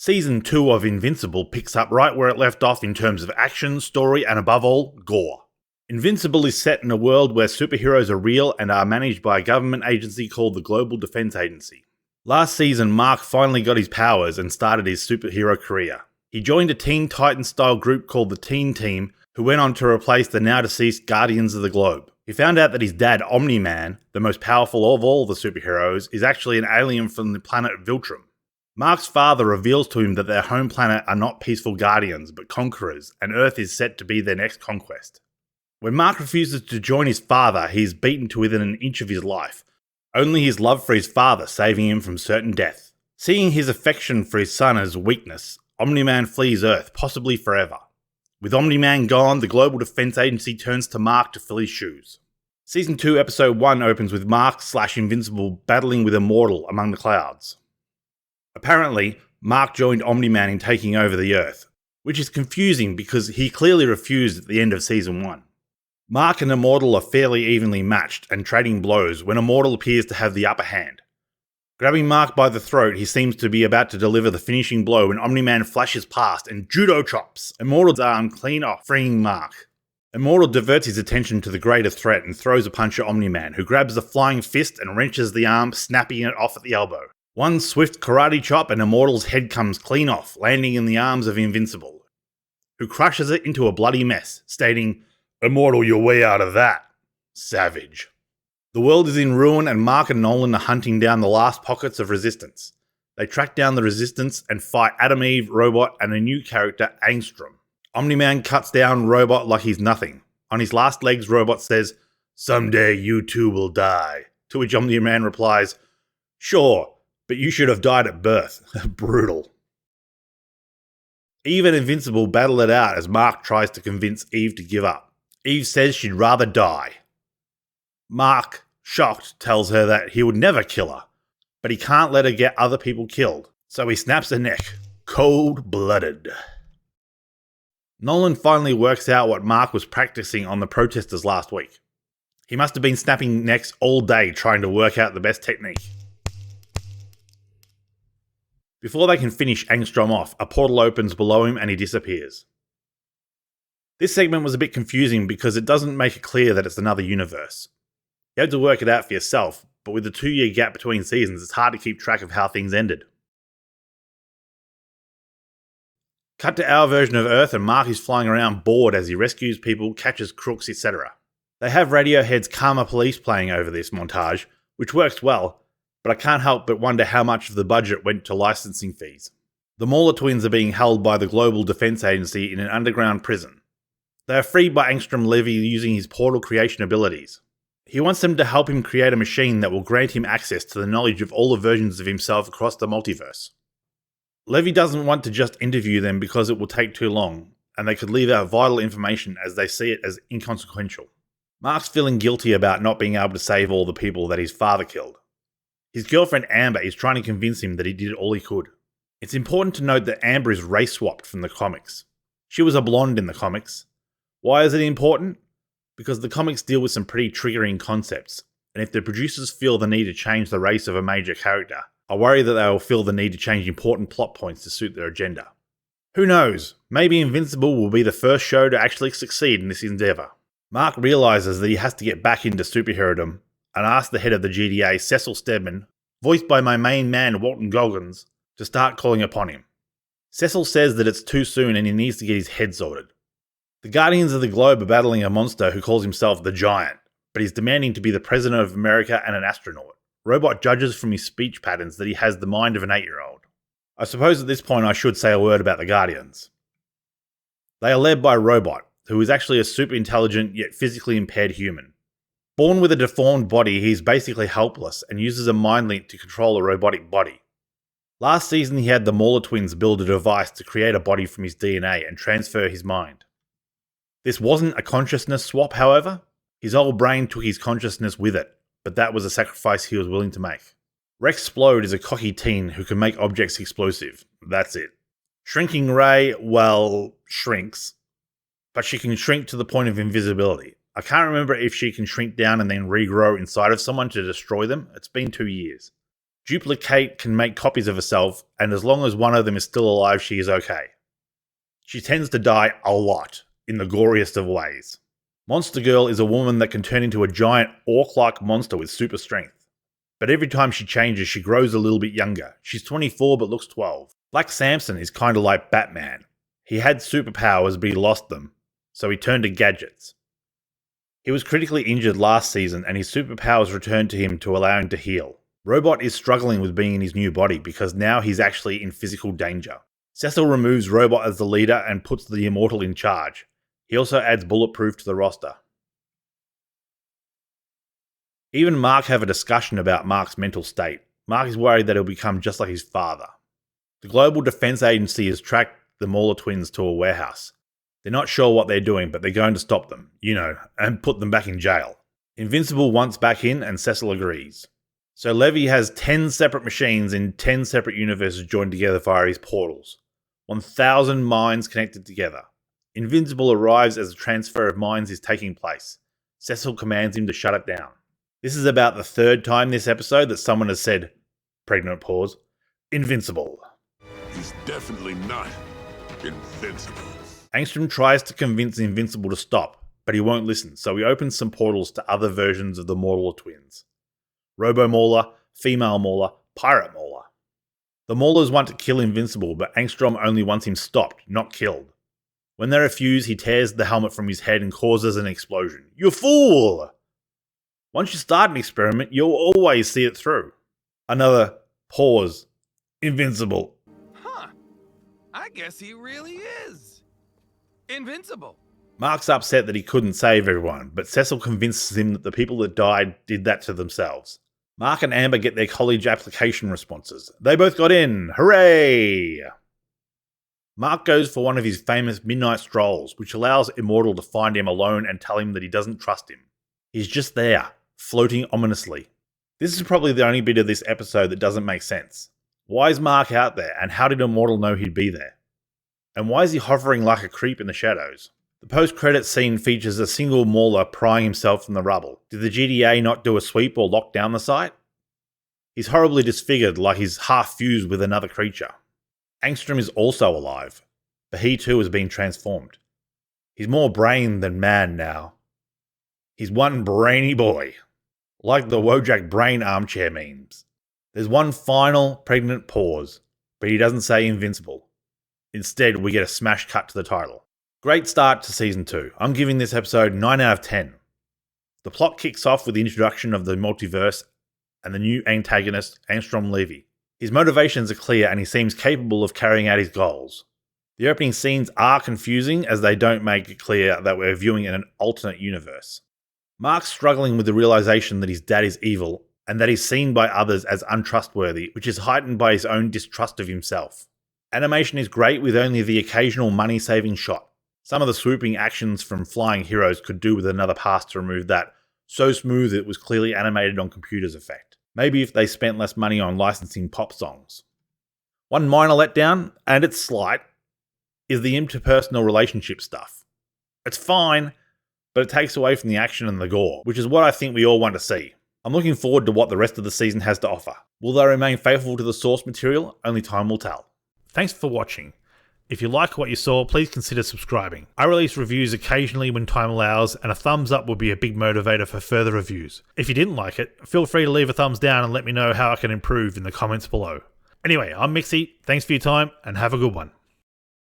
Season 2 of Invincible picks up right where it left off in terms of action, story, and above all, gore. Invincible is set in a world where superheroes are real and are managed by a government agency called the Global Defense Agency. Last season, Mark finally got his powers and started his superhero career. He joined a Teen Titans-style group called the Teen Team, who went on to replace the now-deceased Guardians of the Globe. He found out that his dad, Omni-Man, the most powerful of all the superheroes, is actually an alien from the planet Viltrum. Mark's father reveals to him that their home planet are not peaceful guardians, but conquerors, and Earth is set to be their next conquest. When Mark refuses to join his father, he is beaten to within an inch of his life, only his love for his father saving him from certain death. Seeing his affection for his son as weakness, Omni-Man flees Earth, possibly forever. With Omni-Man gone, the Global Defense Agency turns to Mark to fill his shoes. Season 2, Episode 1 opens with Mark/Invincible battling with Immortal among the clouds. Apparently, Mark joined Omni-Man in taking over the Earth, which is confusing because he clearly refused at the end of Season 1. Mark and Immortal are fairly evenly matched and trading blows when Immortal appears to have the upper hand. Grabbing Mark by the throat, he seems to be about to deliver the finishing blow when Omni-Man flashes past and judo chops Immortal's arm clean off, freeing Mark. Immortal diverts his attention to the greater threat and throws a punch at Omni-Man, who grabs the flying fist and wrenches the arm, snapping it off at the elbow. One swift karate chop and Immortal's head comes clean off, landing in the arms of Invincible, who crushes it into a bloody mess, stating, "Immortal, you're way out of that. Savage." The world is in ruin and Mark and Nolan are hunting down the last pockets of resistance. They track down the resistance and fight Adam Eve, Robot, and a new character, Angstrom. Omni-Man cuts down Robot like he's nothing. On his last legs, Robot says, "Someday you too will die." To which Omni-Man replies, "Sure, but you should have died at birth." Brutal. Eve and Invincible battle it out as Mark tries to convince Eve to give up. Eve says she'd rather die. Mark, shocked, tells her that he would never kill her, but he can't let her get other people killed, so he snaps her neck. Cold-blooded. Nolan finally works out what Mark was practicing on the protesters last week. He must have been snapping necks all day trying to work out the best technique. Before they can finish Angstrom off, a portal opens below him and he disappears. This segment was a bit confusing because it doesn't make it clear that it's another universe. You have to work it out for yourself, but with the 2-year gap between seasons, it's hard to keep track of how things ended. Cut to our version of Earth and Mark is flying around bored as he rescues people, catches crooks, etc. They have Radiohead's Karma Police playing over this montage, which works well, but I can't help but wonder how much of the budget went to licensing fees. The Mauler twins are being held by the Global Defense Agency in an underground prison. They are freed by Angstrom Levy using his portal creation abilities. He wants them to help him create a machine that will grant him access to the knowledge of all the versions of himself across the multiverse. Levy doesn't want to just interview them because it will take too long, and they could leave out vital information as they see it as inconsequential. Mark's feeling guilty about not being able to save all the people that his father killed. His girlfriend Amber is trying to convince him that he did all he could. It's important to note that Amber is race-swapped from the comics. She was a blonde in the comics. Why is it important? Because the comics deal with some pretty triggering concepts, and if the producers feel the need to change the race of a major character, I worry that they will feel the need to change important plot points to suit their agenda. Who knows? Maybe Invincible will be the first show to actually succeed in this endeavour. Mark realises that he has to get back into superherodom, and asks the head of the GDA, Cecil Stedman, voiced by my main man Walton Goggins, to start calling upon him. Cecil says that it's too soon and he needs to get his head sorted. The Guardians of the Globe are battling a monster who calls himself the Giant, but he's demanding to be the President of America and an astronaut. Robot judges from his speech patterns that he has the mind of an 8-year-old. I suppose at this point I should say a word about the Guardians. They are led by Robot, who is actually a super intelligent yet physically impaired human. Born with a deformed body, he is basically helpless and uses a mind link to control a robotic body. Last season he had the Mauler twins build a device to create a body from his DNA and transfer his mind. This wasn't a consciousness swap, however. His old brain took his consciousness with it, but that was a sacrifice he was willing to make. Rex-Splode is a cocky teen who can make objects explosive. That's it. Shrinking Ray, well, shrinks, but she can shrink to the point of invisibility. I can't remember if she can shrink down and then regrow inside of someone to destroy them. It's been 2 years. Duplicate can make copies of herself, and as long as one of them is still alive, she is okay. She tends to die a lot, in the goriest of ways. Monster Girl is a woman that can turn into a giant orc-like monster with super strength. But every time she changes, she grows a little bit younger. She's 24 but looks 12. Black Samson is kinda like Batman. He had superpowers but he lost them, so he turned to gadgets. He was critically injured last season and his superpowers returned to him to allow him to heal. Robot is struggling with being in his new body because now he's actually in physical danger. Cecil removes Robot as the leader and puts the Immortal in charge. He also adds Bulletproof to the roster. Even Mark have a discussion about Mark's mental state. Mark is worried that he'll become just like his father. The Global Defense Agency has tracked the Mauler twins to a warehouse. They're not sure what they're doing, but they're going to stop them, and put them back in jail. Invincible wants back in, and Cecil agrees. So Levy has 10 separate machines in 10 separate universes joined together via his portals. 1,000 minds connected together. Invincible arrives as a transfer of minds is taking place. Cecil commands him to shut it down. This is about the third time this episode that someone has said, pregnant pause, Invincible. He's definitely not invincible. Angstrom tries to convince Invincible to stop, but he won't listen, so he opens some portals to other versions of the Mauler twins. Robo-Mauler, Female Mauler, Pirate Mauler. The Maulers want to kill Invincible, but Angstrom only wants him stopped, not killed. When they refuse, he tears the helmet from his head and causes an explosion. You fool! Once you start an experiment, you'll always see it through. Another pause. Invincible. Huh. I guess he really is invincible. Mark's upset that he couldn't save everyone, but Cecil convinces him that the people that died did that to themselves. Mark and Amber get their college application responses. They both got in! Hooray! Mark goes for one of his famous midnight strolls, which allows Immortal to find him alone and tell him that he doesn't trust him. He's just there, floating ominously. This is probably the only bit of this episode that doesn't make sense. Why is Mark out there, and how did Immortal know he'd be there? And why is he hovering like a creep in the shadows? The post-credits scene features a single Mauler prying himself from the rubble. Did the GDA not do a sweep or lock down the site? He's horribly disfigured, like he's half fused with another creature. Angstrom is also alive, but he too has been transformed. He's more brain than man now. He's one brainy boy, like the Wojak brain armchair memes. There's one final pregnant pause, but he doesn't say Invincible. Instead, we get a smash cut to the title. Great start to Season 2. I'm giving this episode 9 out of 10. The plot kicks off with the introduction of the multiverse and the new antagonist, Angstrom Levy. His motivations are clear and he seems capable of carrying out his goals. The opening scenes are confusing as they don't make it clear that we're viewing in an alternate universe. Mark's struggling with the realization that his dad is evil and that he's seen by others as untrustworthy, which is heightened by his own distrust of himself. Animation is great with only the occasional money-saving shot. Some of the swooping actions from Flying Heroes could do with another pass to remove that so smooth it was clearly animated on computers effect. Maybe if they spent less money on licensing pop songs. One minor letdown, and it's slight, is the interpersonal relationship stuff. It's fine, but it takes away from the action and the gore, which is what I think we all want to see. I'm looking forward to what the rest of the season has to offer. Will they remain faithful to the source material? Only time will tell. Thanks for watching. If you like what you saw, please consider subscribing. I release reviews occasionally when time allows, and a thumbs up would be a big motivator for further reviews. If you didn't like it, feel free to leave a thumbs down and let me know how I can improve in the comments below. Anyway, I'm Mixie, thanks for your time, and have a good one.